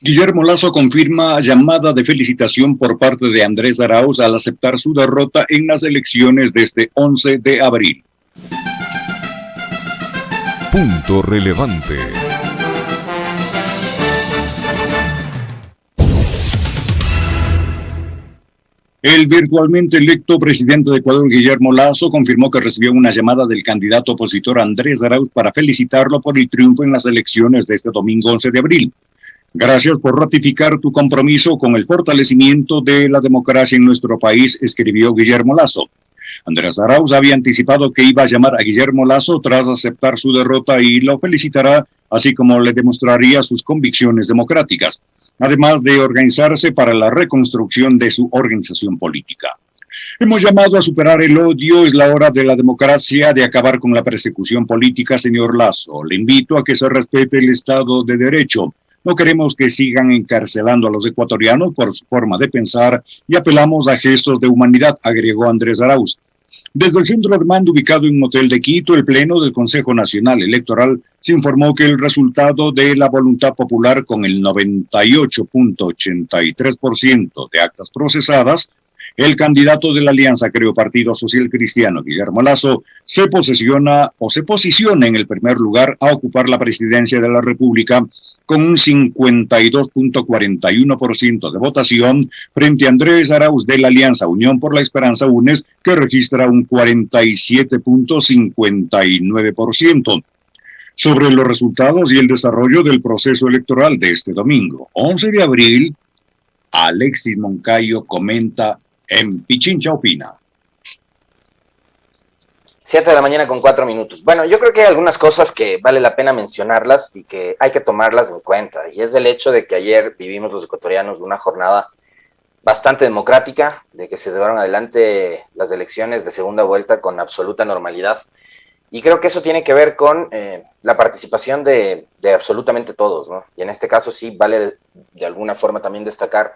Guillermo Lasso confirma llamada de felicitación por parte de Andrés Arauz al aceptar su derrota en las elecciones de este 11 de abril. Punto relevante. El virtualmente electo presidente de Ecuador, Guillermo Lasso, confirmó que recibió una llamada del candidato opositor Andrés Arauz para felicitarlo por el triunfo en las elecciones de este domingo 11 de abril. Gracias por ratificar tu compromiso con el fortalecimiento de la democracia en nuestro país, escribió Guillermo Lasso. Andrés Arauz había anticipado que iba a llamar a Guillermo Lasso tras aceptar su derrota y lo felicitará, así como le demostraría sus convicciones democráticas, además de organizarse para la reconstrucción de su organización política. Hemos llamado a superar el odio, es la hora de la democracia, de acabar con la persecución política, señor Lasso. Le invito a que se respete el Estado de Derecho. No queremos que sigan encarcelando a los ecuatorianos por su forma de pensar y apelamos a gestos de humanidad, agregó Andrés Arauz. Desde el centro de mando ubicado en un hotel de Quito, el Pleno del Consejo Nacional Electoral se informó que el resultado de la voluntad popular con el 98.83% de actas procesadas, el candidato de la Alianza Creo Partido Social Cristiano, Guillermo Lasso, se posiciona en el primer lugar a ocupar la presidencia de la República con un 52.41% de votación frente a Andrés Arauz de la Alianza Unión por la Esperanza UNES, que registra un 47.59%. Sobre los resultados y el desarrollo del proceso electoral de este domingo, 11 de abril, Alexis Moncayo comenta en Pichincha Opina. 7 de la mañana con 4 minutos. Bueno, yo creo que hay algunas cosas que vale la pena mencionarlas y que hay que tomarlas en cuenta. Y es el hecho de que ayer vivimos los ecuatorianos una jornada bastante democrática, de que se llevaron adelante las elecciones de segunda vuelta con absoluta normalidad. Y creo que eso tiene que ver con la participación de absolutamente todos, ¿no? Y en este caso sí vale de alguna forma también destacar,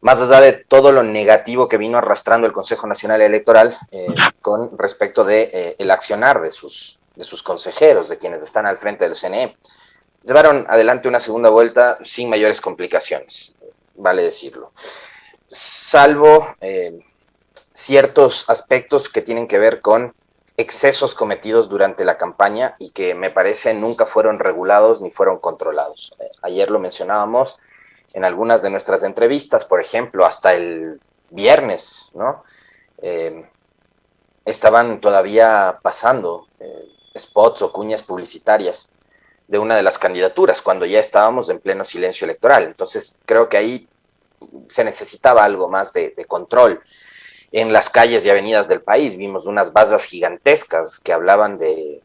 más allá de todo lo negativo que vino arrastrando el Consejo Nacional Electoral con respecto de el accionar de sus consejeros, de quienes están al frente del CNE. Llevaron adelante una segunda vuelta sin mayores complicaciones, vale decirlo. Salvo ciertos aspectos que tienen que ver con excesos cometidos durante la campaña y que me parece nunca fueron regulados ni fueron controlados. Ayer lo mencionábamos en algunas de nuestras entrevistas, por ejemplo, hasta el viernes, ¿no? Estaban todavía pasando spots o cuñas publicitarias de una de las candidaturas, cuando ya estábamos en pleno silencio electoral. Entonces, creo que ahí se necesitaba algo más de control. En las calles y avenidas del país vimos unas vallas gigantescas que hablaban de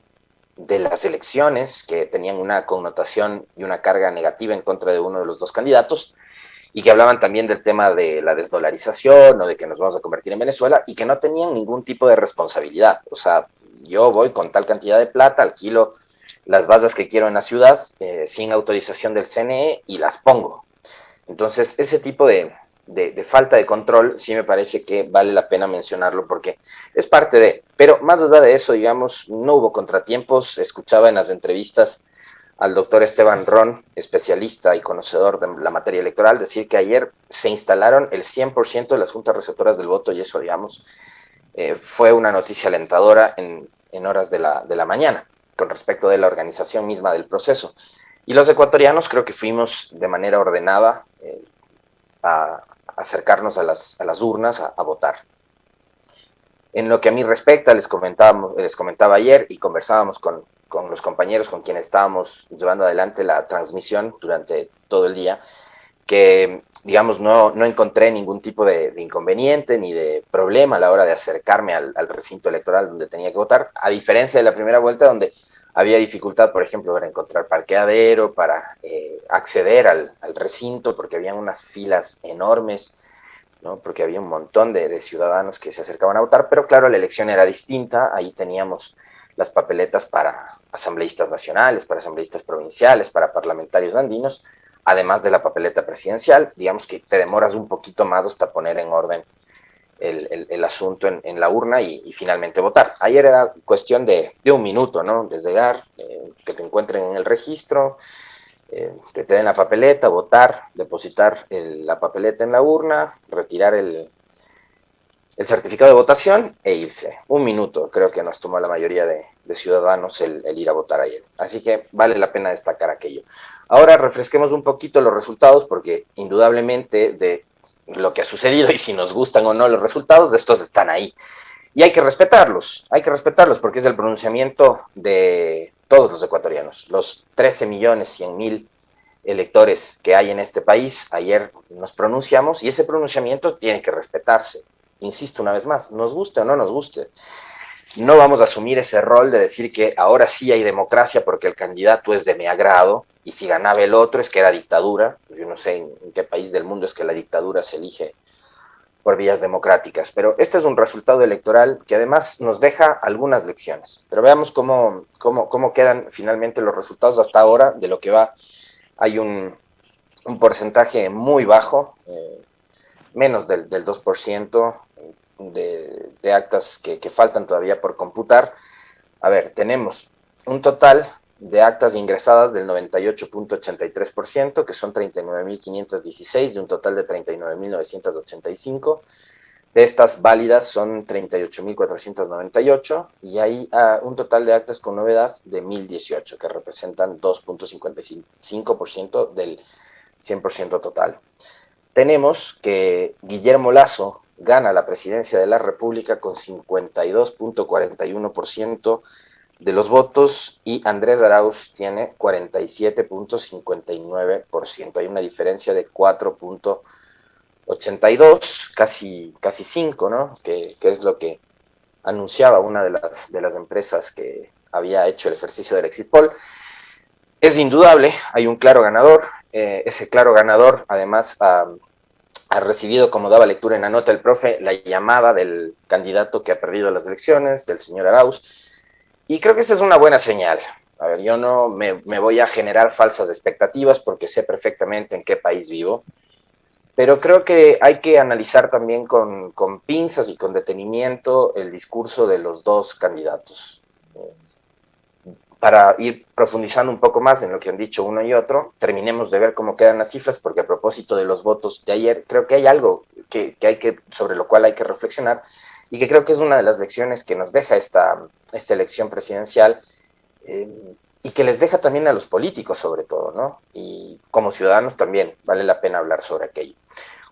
las elecciones, que tenían una connotación y una carga negativa en contra de uno de los dos candidatos, y que hablaban también del tema de la desdolarización o de que nos vamos a convertir en Venezuela, y que no tenían ningún tipo de responsabilidad. O sea, yo voy con tal cantidad de plata, alquilo las vallas que quiero en la ciudad, sin autorización del CNE, y las pongo. Entonces, ese tipo de falta de control sí me parece que vale la pena mencionarlo porque es parte de, pero más allá de eso, digamos, no hubo contratiempos. Escuchaba en las entrevistas al doctor Esteban Ron, especialista y conocedor de la materia electoral, decir que ayer se instalaron el 100% de las juntas receptoras del voto, y eso, digamos, fue una noticia alentadora en horas de la mañana con respecto de la organización misma del proceso. Y los ecuatorianos creo que fuimos de manera ordenada a acercarnos a las urnas a votar. En lo que a mí respecta, les comentaba ayer y conversábamos con los compañeros con quienes estábamos llevando adelante la transmisión durante todo el día, que, digamos, no encontré ningún tipo de inconveniente ni de problema a la hora de acercarme al recinto electoral donde tenía que votar, a diferencia de la primera vuelta, donde había dificultad, por ejemplo, para encontrar parqueadero, para acceder al recinto, porque habían unas filas enormes, ¿no? Porque había un montón de ciudadanos que se acercaban a votar, pero claro, la elección era distinta. Ahí teníamos las papeletas para asambleístas nacionales, para asambleístas provinciales, para parlamentarios andinos, además de la papeleta presidencial. Digamos que te demoras un poquito más hasta poner en orden el asunto en la urna y finalmente votar. Ayer era cuestión de un minuto, ¿no? De llegar, que te encuentren en el registro, que te den la papeleta, votar, depositar la papeleta en la urna, retirar el certificado de votación e irse. 1 minuto creo que nos tomó la mayoría de ciudadanos el ir a votar ayer. Así que vale la pena destacar aquello. Ahora refresquemos un poquito los resultados porque indudablemente de lo que ha sucedido y si nos gustan o no los resultados, estos están ahí. Y hay que respetarlos porque es el pronunciamiento de todos los ecuatorianos, los 13.100.000 electores que hay en este país. Ayer nos pronunciamos y ese pronunciamiento tiene que respetarse. Insisto una vez más, nos guste o no nos guste. No vamos a asumir ese rol de decir que ahora sí hay democracia porque el candidato es de mi agrado y si ganaba el otro es que era dictadura. Yo no sé en qué país del mundo es que la dictadura se elige por vías democráticas, pero este es un resultado electoral que además nos deja algunas lecciones. Pero veamos cómo quedan finalmente los resultados hasta ahora de lo que va. Hay un porcentaje muy bajo, menos del 2% de actas que faltan todavía por computar. A ver, tenemos un total de actas ingresadas del 98.83%, que son 39.516, de un total de 39.985. De estas válidas son 38.498 y hay un total de actas con novedad de 1.018, que representan 2.55% del 100% total. Tenemos que Guillermo Lasso gana la presidencia de la República con 52.41% de los votos y Andrés Arauz tiene 47.59%. Hay una diferencia de 4.82, casi 5, ¿no? Que es lo que anunciaba una de las empresas que había hecho el ejercicio del exit poll. Es indudable, hay un claro ganador. Ese claro ganador, además, ha recibido, como daba lectura en la nota el profe, la llamada del candidato que ha perdido las elecciones, del señor Arauz, y creo que esa es una buena señal. A ver, yo no me voy a generar falsas expectativas porque sé perfectamente en qué país vivo, pero creo que hay que analizar también con pinzas y con detenimiento el discurso de los dos candidatos. Para ir profundizando un poco más en lo que han dicho uno y otro, terminemos de ver cómo quedan las cifras, porque a propósito de los votos de ayer, creo que hay algo sobre lo cual hay que reflexionar, y que creo que es una de las lecciones que nos deja esta elección presidencial, y que les deja también a los políticos sobre todo, ¿no? Y como ciudadanos también vale la pena hablar sobre aquello.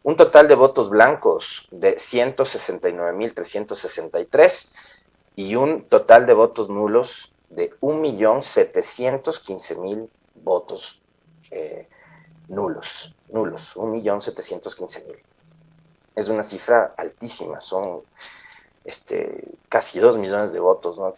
Un total de votos blancos de 169.363 y un total de votos nulos de 1.715.000 votos nulos, 1.715.000. Es una cifra altísima, son casi 2 millones de votos, ¿no?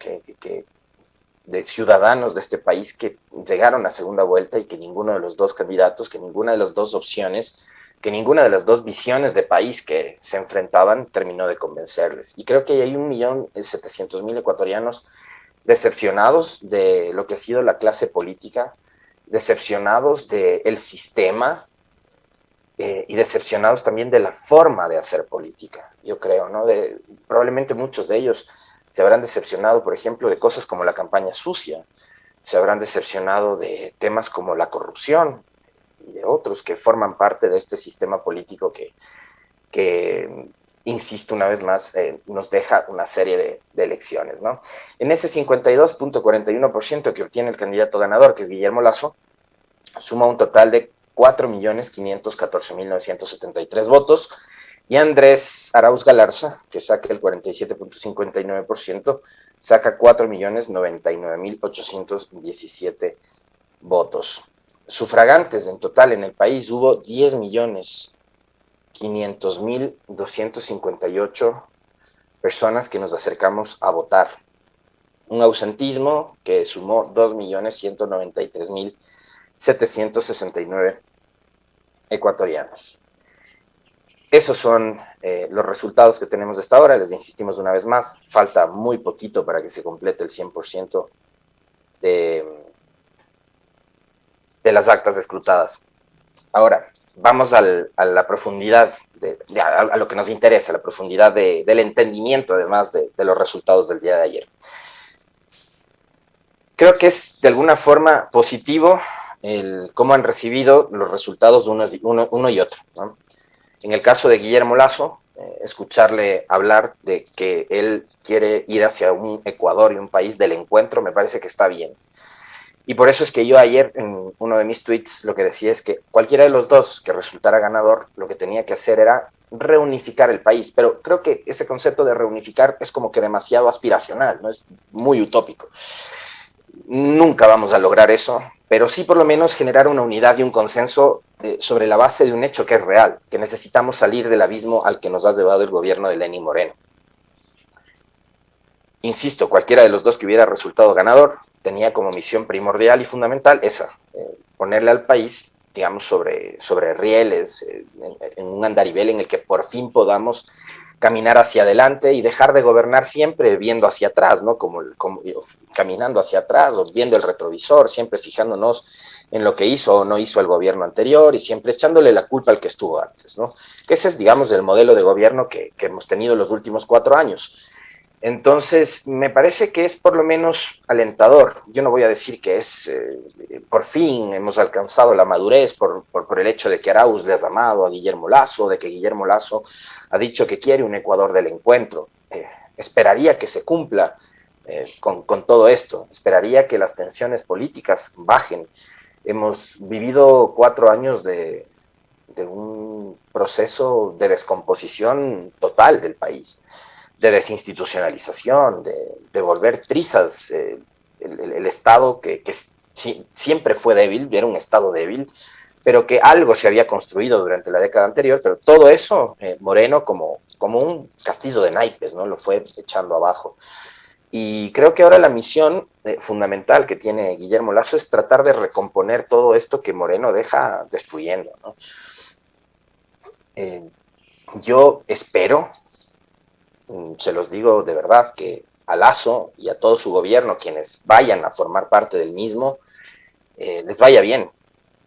De ciudadanos de este país que llegaron a segunda vuelta y que ninguno de los dos candidatos, que ninguna de las dos opciones, que ninguna de las dos visiones de país que se enfrentaban terminó de convencerles. Y creo que hay 1.700.000 ecuatorianos decepcionados de lo que ha sido la clase política, decepcionados del sistema y decepcionados también de la forma de hacer política, yo creo, ¿no? Probablemente muchos de ellos se habrán decepcionado, por ejemplo, de cosas como la campaña sucia, se habrán decepcionado de temas como la corrupción y de otros que forman parte de este sistema político que insisto una vez más, nos deja una serie de elecciones, ¿no? En ese 52.41% que obtiene el candidato ganador, que es Guillermo Lasso, suma un total de 4.514.973 votos, y Andrés Arauz Galarza, que saca el 47.59%, saca 4.099.817 votos. Sufragantes en total en el país hubo 10.500.258 personas que nos acercamos a votar. Un ausentismo que sumó 2.193.769 ecuatorianos. Esos son los resultados que tenemos hasta ahora. Les insistimos una vez más, falta muy poquito para que se complete el 100% de las actas escrutadas. Ahora, vamos a la profundidad, a lo que nos interesa, la profundidad del entendimiento, además de los resultados del día de ayer. Creo que es de alguna forma positivo cómo han recibido los resultados de uno y otro, ¿no? En el caso de Guillermo Lasso, escucharle hablar de que él quiere ir hacia un Ecuador y un país del encuentro, me parece que está bien. Y por eso es que yo ayer en uno de mis tweets lo que decía es que cualquiera de los dos que resultara ganador, lo que tenía que hacer era reunificar el país. Pero creo que ese concepto de reunificar es como que demasiado aspiracional, ¿no? Es muy utópico. Nunca vamos a lograr eso, pero sí por lo menos generar una unidad y un consenso sobre la base de un hecho que es real, que necesitamos salir del abismo al que nos ha llevado el gobierno de Lenín Moreno. Insisto, cualquiera de los dos que hubiera resultado ganador tenía como misión primordial y fundamental esa, ponerle al país, digamos, sobre rieles, en un andarivel en el que por fin podamos caminar hacia adelante y dejar de gobernar siempre viendo hacia atrás, ¿no? Como caminando hacia atrás o viendo el retrovisor, siempre fijándonos en lo que hizo o no hizo el gobierno anterior y siempre echándole la culpa al que estuvo antes, ¿no? Que ese es, digamos, el modelo de gobierno que hemos tenido los últimos 4 años. Entonces, me parece que es por lo menos alentador. Yo no voy a decir que es, por fin hemos alcanzado la madurez por el hecho de que Arauz le ha llamado a Guillermo Lasso, de que Guillermo Lasso ha dicho que quiere un Ecuador del encuentro. Esperaría que se cumpla con todo esto. Esperaría que las tensiones políticas bajen. Hemos vivido 4 años de un proceso de descomposición total del país, de desinstitucionalización, de volver trizas el Estado que siempre fue débil, era un Estado débil, pero que algo se había construido durante la década anterior, pero todo eso, Moreno, como un castillo de naipes, ¿no? Lo fue echando abajo. Y creo que ahora la misión fundamental que tiene Guillermo Lasso es tratar de recomponer todo esto que Moreno deja destruyendo, ¿no? Yo espero, se los digo de verdad, que a Lasso y a todo su gobierno, quienes vayan a formar parte del mismo, les vaya bien,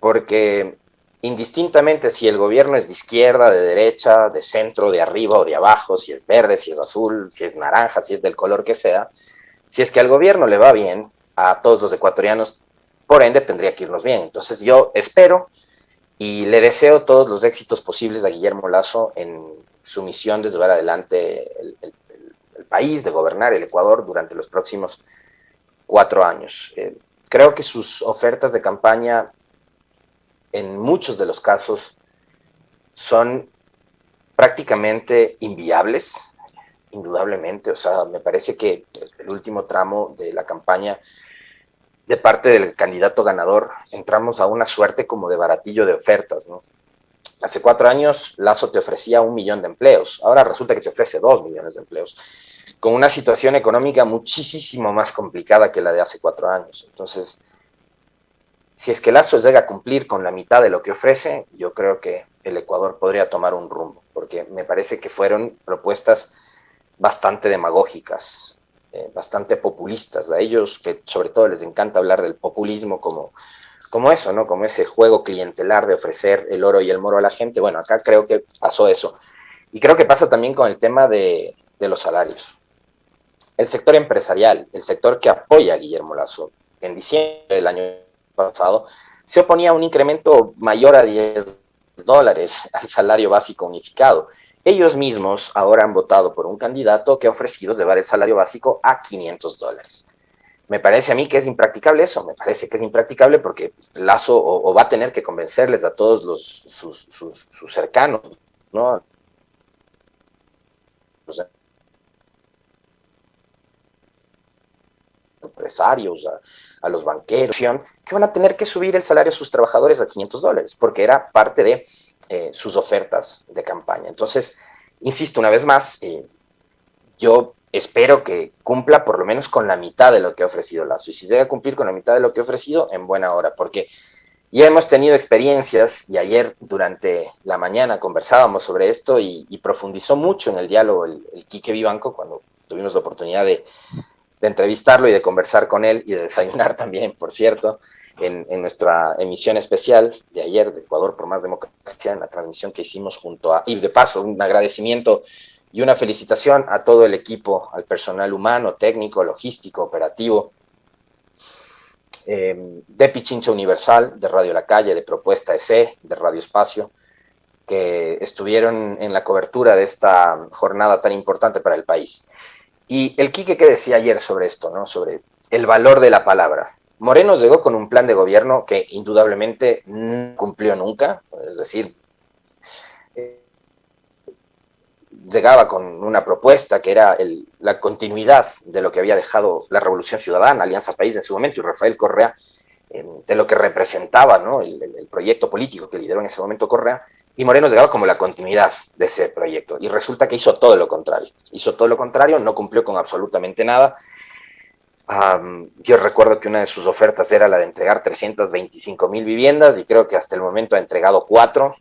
porque indistintamente si el gobierno es de izquierda, de derecha, de centro, de arriba o de abajo, si es verde, si es azul, si es naranja, si es del color que sea, si es que al gobierno le va bien, a todos los ecuatorianos, por ende tendría que irnos bien. Entonces yo espero y le deseo todos los éxitos posibles a Guillermo Lasso en su misión de llevar adelante el país, de gobernar el Ecuador durante los próximos 4 años. Creo que sus ofertas de campaña, en muchos de los casos, son prácticamente inviables, indudablemente. O sea, me parece que el último tramo de la campaña de parte del candidato ganador, entramos a una suerte como de baratillo de ofertas, ¿no? Hace 4 años Lasso te ofrecía 1 millón de empleos, ahora resulta que te ofrece 2 millones de empleos, con una situación económica muchísimo más complicada que la de hace 4 años. Entonces, si es que Lasso llega a cumplir con la mitad de lo que ofrece, yo creo que el Ecuador podría tomar un rumbo, porque me parece que fueron propuestas bastante demagógicas, bastante populistas. A ellos que sobre todo les encanta hablar del populismo como eso, ¿no? Como ese juego clientelar de ofrecer el oro y el moro a la gente. Bueno, acá creo que pasó eso. Y creo que pasa también con el tema de los salarios. El sector empresarial, el sector que apoya a Guillermo Lasso, en diciembre del año pasado, se oponía a un incremento mayor a $10 al salario básico unificado. Ellos mismos ahora han votado por un candidato que ha ofrecido llevar el salario básico a $500. Me parece a mí que es impracticable eso, me parece que es impracticable porque Lasso o va a tener que convencerles a todos sus cercanos, ¿no? Los empresarios, a los banqueros, que van a tener que subir el salario a sus trabajadores a $500, porque era parte de sus ofertas de campaña. Entonces, insisto una vez más, yo espero que cumpla por lo menos con la mitad de lo que ha ofrecido Lasso. Y si llega a cumplir con la mitad de lo que ha ofrecido, en buena hora, porque ya hemos tenido experiencias, y ayer durante la mañana conversábamos sobre esto y profundizó mucho en el diálogo el Quique Vivanco cuando tuvimos la oportunidad de entrevistarlo y de conversar con él y de desayunar también, por cierto, en nuestra emisión especial de ayer de Ecuador por Más Democracia, en la transmisión que hicimos junto a, y de paso, un agradecimiento y una felicitación a todo el equipo, al personal humano, técnico, logístico, operativo, de Pichincha Universal, de Radio La Calle, de Propuesta EC, de Radio Espacio, que estuvieron en la cobertura de esta jornada tan importante para el país. Y el Quique que decía ayer sobre esto, ¿no? Sobre el valor de la palabra. Moreno llegó con un plan de gobierno que indudablemente no cumplió nunca, es decir, llegaba con una propuesta que era la continuidad de lo que había dejado la Revolución Ciudadana, Alianza País en su momento, y Rafael Correa, de lo que representaba, ¿no? el proyecto político que lideró en ese momento Correa, y Moreno llegaba como la continuidad de ese proyecto, y resulta que hizo todo lo contrario, no cumplió con absolutamente nada. Yo recuerdo que una de sus ofertas era la de entregar 325,000 viviendas, y creo que hasta el momento ha entregado 4.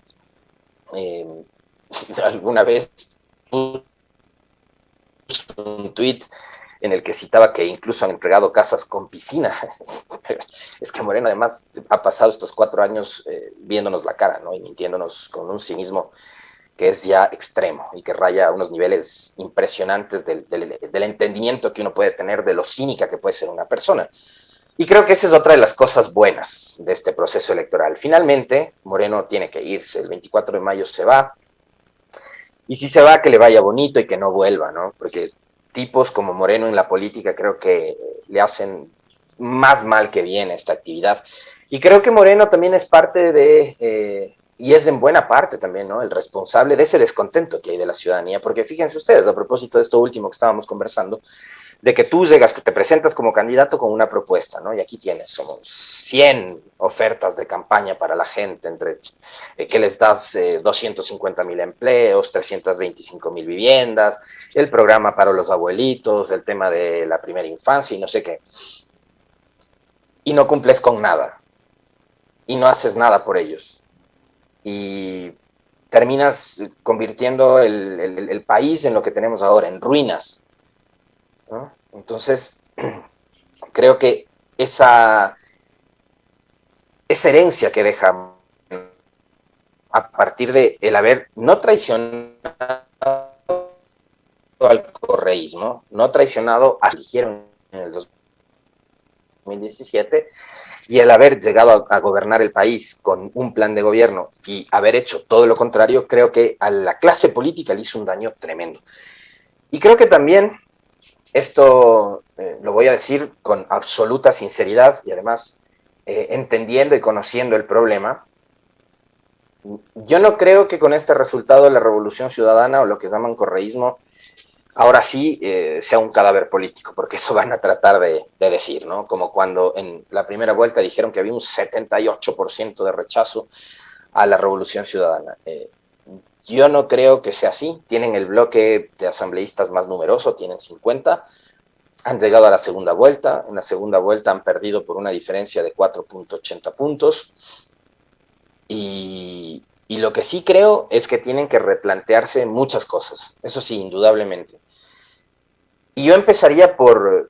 Alguna vez puso un tweet en el que citaba que incluso han entregado casas con piscina. Es que Moreno además ha pasado estos 4 años viéndonos la cara, ¿no? Y mintiéndonos con un cinismo que es ya extremo y que raya a unos niveles impresionantes del entendimiento que uno puede tener de lo cínica que puede ser una persona. Y creo que esa es otra de las cosas buenas de este proceso electoral. Finalmente, Moreno tiene que irse, el 24 de mayo se va, y si se va, que le vaya bonito y que no vuelva, ¿no? Porque tipos como Moreno en la política creo que le hacen más mal que bien a esta actividad. Y creo que Moreno también es parte de, y es en buena parte también, ¿no? El responsable de ese descontento que hay de la ciudadanía, porque fíjense ustedes, a propósito de esto último que estábamos conversando, de que tú llegas, te presentas como candidato con una propuesta, ¿no? Y aquí tienes como 100 ofertas de campaña para la gente, entre que les das 250,000 empleos, 325,000 viviendas, el programa para los abuelitos, el tema de la primera infancia y no sé qué. Y no cumples con nada. Y no haces nada por ellos. Y terminas convirtiendo el país en lo que tenemos ahora, en ruinas, ¿no? Entonces, creo que esa herencia que deja a partir de el haber no traicionado al correísmo, no traicionado a lo que eligieron en el 2017, y el haber llegado a gobernar el país con un plan de gobierno y haber hecho todo lo contrario, creo que a la clase política le hizo un daño tremendo. Y creo que también esto lo voy a decir con absoluta sinceridad y además entendiendo y conociendo el problema. Yo no creo que con este resultado de la Revolución Ciudadana o lo que llaman correísmo, ahora sí sea un cadáver político, porque eso van a tratar de decir, ¿no? Como cuando en la primera vuelta dijeron que había un 78% de rechazo a la Revolución Ciudadana. Yo no creo que sea así. Tienen el bloque de asambleístas más numeroso, tienen 50. Han llegado a la segunda vuelta. En la segunda vuelta han perdido por una diferencia de 4.80 puntos. Y lo que sí creo es que tienen que replantearse muchas cosas. Eso sí, indudablemente. Y yo empezaría por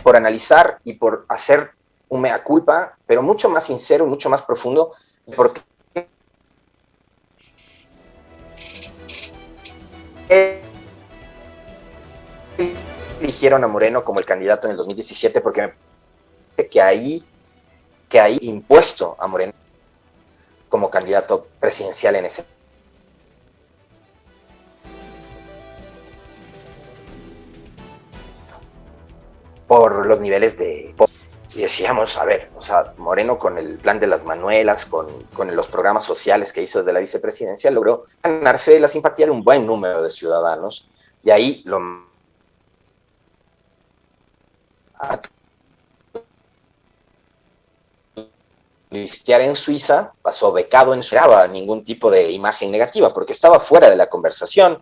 analizar y por hacer un mea culpa, pero mucho más sincero, mucho más profundo, porque eligieron a Moreno como el candidato en el 2017, porque me parece que ahí impuesto a Moreno como candidato presidencial en ese por los niveles de... Y decíamos, a ver, o sea, Moreno con el plan de las Manuelas, con los programas sociales que hizo desde la vicepresidencia, logró ganarse la simpatía de un buen número de ciudadanos, y ahí lo... Listear en Suiza, pasó becado en Suiza, no daba ningún tipo de imagen negativa, porque estaba fuera de la conversación,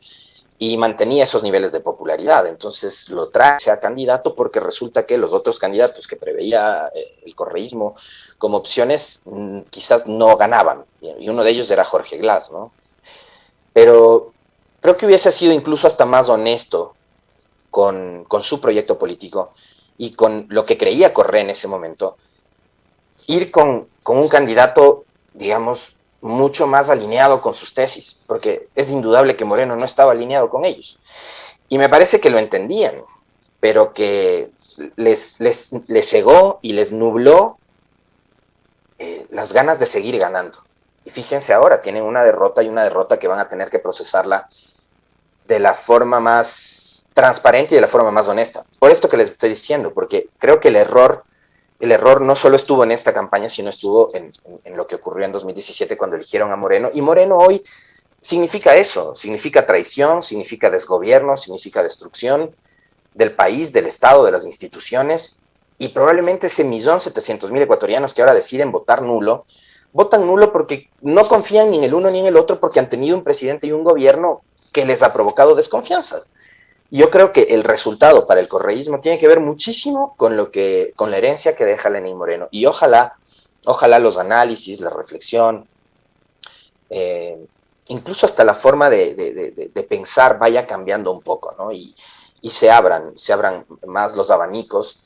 y mantenía esos niveles de popularidad. Entonces lo trae a candidato porque resulta que los otros candidatos que preveía el correísmo como opciones quizás no ganaban, y uno de ellos era Jorge Glass, ¿no? Pero creo que hubiese sido incluso hasta más honesto con su proyecto político y con lo que creía Correa en ese momento, ir con un candidato, digamos, mucho más alineado con sus tesis, porque es indudable que Moreno no estaba alineado con ellos. Y me parece que lo entendían, pero que les cegó y les nubló las ganas de seguir ganando. Y fíjense ahora, tienen una derrota y una derrota que van a tener que procesarla de la forma más transparente y de la forma más honesta. Por esto que les estoy diciendo, porque creo que el error no solo estuvo en esta campaña, sino estuvo en lo que ocurrió en 2017 cuando eligieron a Moreno. Y Moreno hoy significa eso, significa traición, significa desgobierno, significa destrucción del país, del Estado, de las instituciones. Y probablemente ese 1.700.000 ecuatorianos que ahora deciden votar nulo, votan nulo porque no confían ni en el uno ni en el otro, porque han tenido un presidente y un gobierno que les ha provocado desconfianza. Yo creo que el resultado para el correísmo tiene que ver muchísimo con la herencia que deja Lenín Moreno. Y ojalá los análisis, la reflexión, incluso hasta la forma de pensar vaya cambiando un poco, ¿no? Y se abran más los abanicos,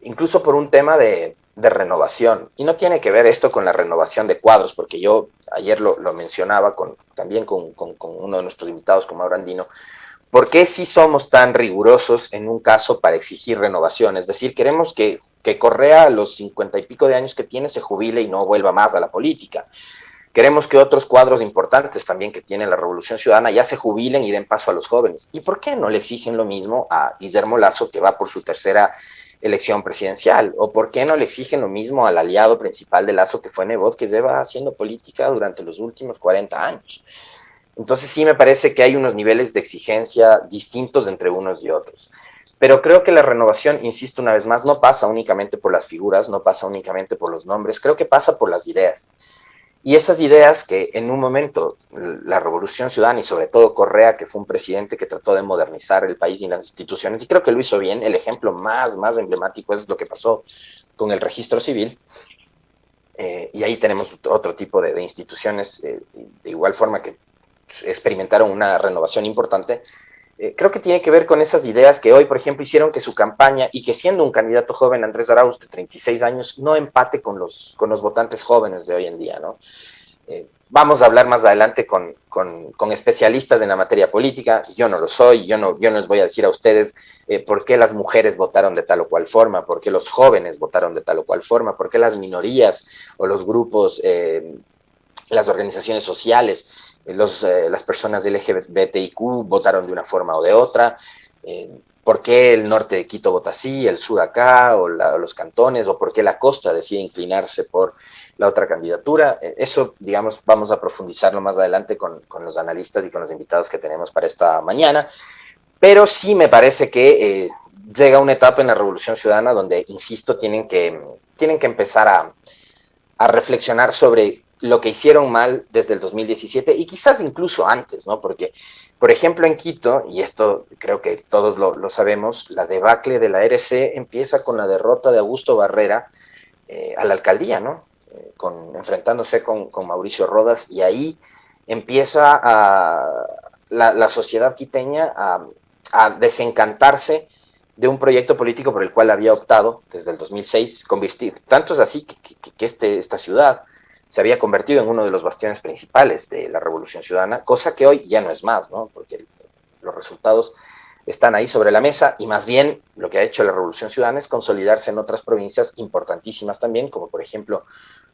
incluso por un tema de renovación. Y no tiene que ver esto con la renovación de cuadros, porque yo ayer lo mencionaba también con uno de nuestros invitados, con Mauro Andino. ¿Por qué si somos tan rigurosos en un caso para exigir renovación? Es decir, queremos que Correa a los 50 y pico de años que tiene se jubile y no vuelva más a la política. Queremos que otros cuadros importantes también que tiene la Revolución Ciudadana ya se jubilen y den paso a los jóvenes. ¿Y por qué no le exigen lo mismo a Guillermo Lasso, que va por su tercera elección presidencial? ¿O por qué no le exigen lo mismo al aliado principal de Lasso, que fue Nebot, que lleva haciendo política durante los últimos 40 años? Entonces sí me parece que hay unos niveles de exigencia distintos entre unos y otros. Pero creo que la renovación, insisto una vez más, no pasa únicamente por las figuras, no pasa únicamente por los nombres, creo que pasa por las ideas. Y esas ideas que en un momento la Revolución Ciudadana y sobre todo Correa, que fue un presidente que trató de modernizar el país y las instituciones, y creo que lo hizo bien, el ejemplo más emblemático es lo que pasó con el registro civil, y ahí tenemos otro tipo de instituciones, de igual forma que experimentaron una renovación importante. Creo que tiene que ver con esas ideas que hoy, por ejemplo, hicieron que su campaña, y que siendo un candidato joven, Andrés Arauz, de 36 años, no empate con los votantes jóvenes de hoy en día, ¿no? Vamos a hablar más adelante con especialistas en la materia política. Yo no lo soy, yo no les voy a decir a ustedes por qué las mujeres votaron de tal o cual forma, por qué los jóvenes votaron de tal o cual forma, por qué las minorías o los grupos, las organizaciones sociales, las personas del LGBTIQ votaron de una forma o de otra, por qué el norte de Quito vota así, el sur acá, o los cantones, o por qué la costa decide inclinarse por la otra candidatura. Eso, digamos, vamos a profundizarlo más adelante con los analistas y con los invitados que tenemos para esta mañana, pero sí me parece que llega una etapa en la Revolución Ciudadana donde, insisto, tienen que empezar a reflexionar sobre lo que hicieron mal desde el 2017 y quizás incluso antes, ¿no? Porque, por ejemplo, en Quito, y esto creo que todos lo sabemos, la debacle de la RC empieza con la derrota de Augusto Barrera a la alcaldía, ¿no? Enfrentándose con Mauricio Rodas, y ahí empieza la sociedad quiteña a desencantarse de un proyecto político por el cual había optado desde el 2006 convertir. Tanto es así que esta ciudad se había convertido en uno de los bastiones principales de la Revolución Ciudadana, cosa que hoy ya no es más, ¿no? Porque los resultados están ahí sobre la mesa, y más bien lo que ha hecho la Revolución Ciudadana es consolidarse en otras provincias importantísimas también, como por ejemplo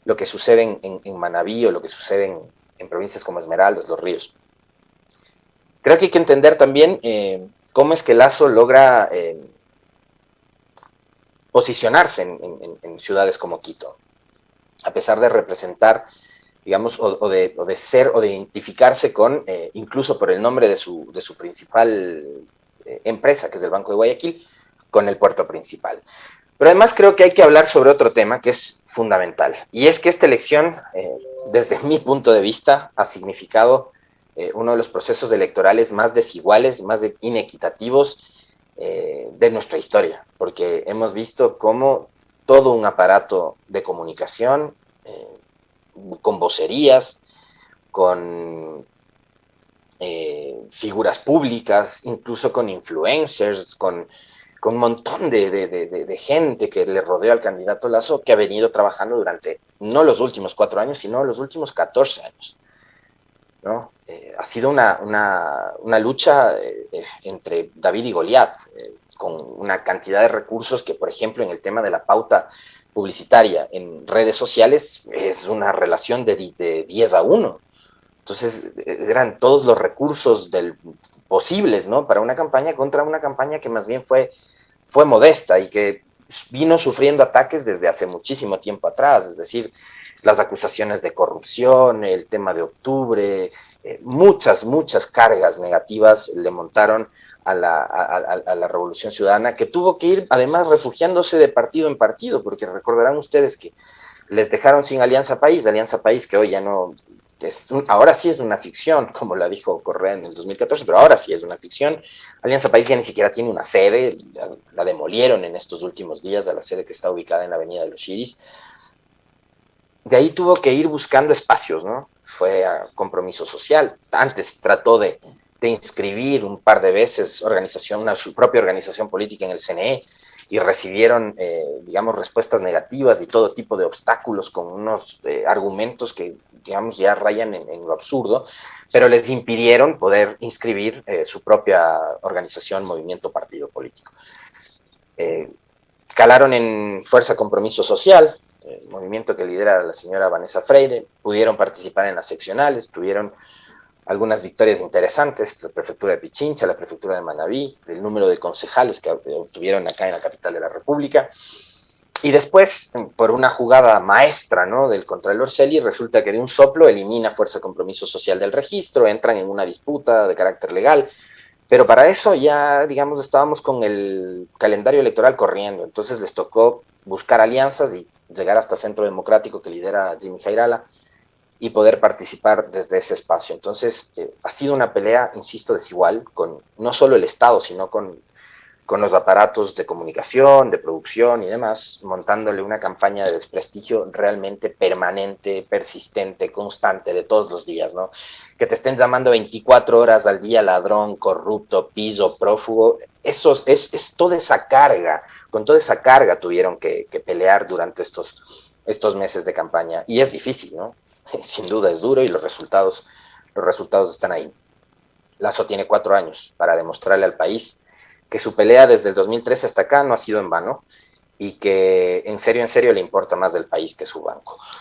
lo que sucede en Manabí, o lo que sucede en provincias como Esmeraldas, Los Ríos. Creo que hay que entender también cómo es que Lasso logra posicionarse en ciudades como Quito, a pesar de representar, digamos, o de ser, o de identificarse con, incluso por el nombre de su principal empresa, que es el Banco de Guayaquil, con el puerto principal. Pero además creo que hay que hablar sobre otro tema que es fundamental, y es que esta elección, desde mi punto de vista, ha significado uno de los procesos electorales más desiguales, más inequitativos de nuestra historia, porque hemos visto cómo todo un aparato de comunicación, con vocerías, con figuras públicas, incluso con influencers, con un montón de gente que le rodeó al candidato Lasso, que ha venido trabajando durante no los últimos 4 años, sino los últimos 14 años. ¿no? Ha sido una lucha entre David y Goliat, con una cantidad de recursos que, por ejemplo, en el tema de la pauta publicitaria en redes sociales es una relación de 10-1. Entonces, eran todos los recursos posibles, ¿no? Para una campaña contra una campaña que más bien fue modesta y que vino sufriendo ataques desde hace muchísimo tiempo atrás, es decir, las acusaciones de corrupción, el tema de octubre, muchas cargas negativas le montaron a la Revolución Ciudadana, que tuvo que ir además refugiándose de partido en partido, porque recordarán ustedes que les dejaron sin Alianza País, que hoy ya no, ahora sí es una ficción, como la dijo Correa en el 2014, pero ahora sí es una ficción. Alianza País ya ni siquiera tiene una sede, la demolieron en estos últimos días a la sede que está ubicada en la Avenida de los Chiris. De ahí tuvo que ir buscando espacios, ¿no? Fue a Compromiso Social. Antes trató de inscribir un par de veces su propia organización política en el CNE y recibieron, digamos, respuestas negativas y todo tipo de obstáculos con unos argumentos que, digamos, ya rayan en lo absurdo, pero les impidieron poder inscribir su propia organización, movimiento, partido político. Calaron en Fuerza Compromiso Social, el movimiento que lidera la señora Vanessa Freire, pudieron participar en las seccionales, tuvieron algunas victorias interesantes, la prefectura de Pichincha, la prefectura de Manabí, el número de concejales que obtuvieron acá en la capital de la República. Y después, por una jugada maestra, ¿no?, del Contralor Celi, resulta que de un soplo elimina Fuerza Compromiso Social del registro, entran en una disputa de carácter legal, pero para eso ya, digamos, estábamos con el calendario electoral corriendo, entonces les tocó buscar alianzas y llegar hasta Centro Democrático, que lidera Jimmy Jairala, y poder participar desde ese espacio. Entonces, ha sido una pelea, insisto, desigual, con no solo el Estado, sino con los aparatos de comunicación, de producción y demás, montándole una campaña de desprestigio realmente permanente, persistente, constante, de todos los días, ¿no? Que te estén llamando 24 horas al día ladrón, corrupto, piso, prófugo, eso es toda esa carga, con toda esa carga tuvieron que pelear durante estos meses de campaña, y es difícil, ¿no? Sin duda es duro y los resultados están ahí. Lasso tiene 4 años para demostrarle al país que su pelea desde el 2013 hasta acá no ha sido en vano y que en serio le importa más del país que su banco.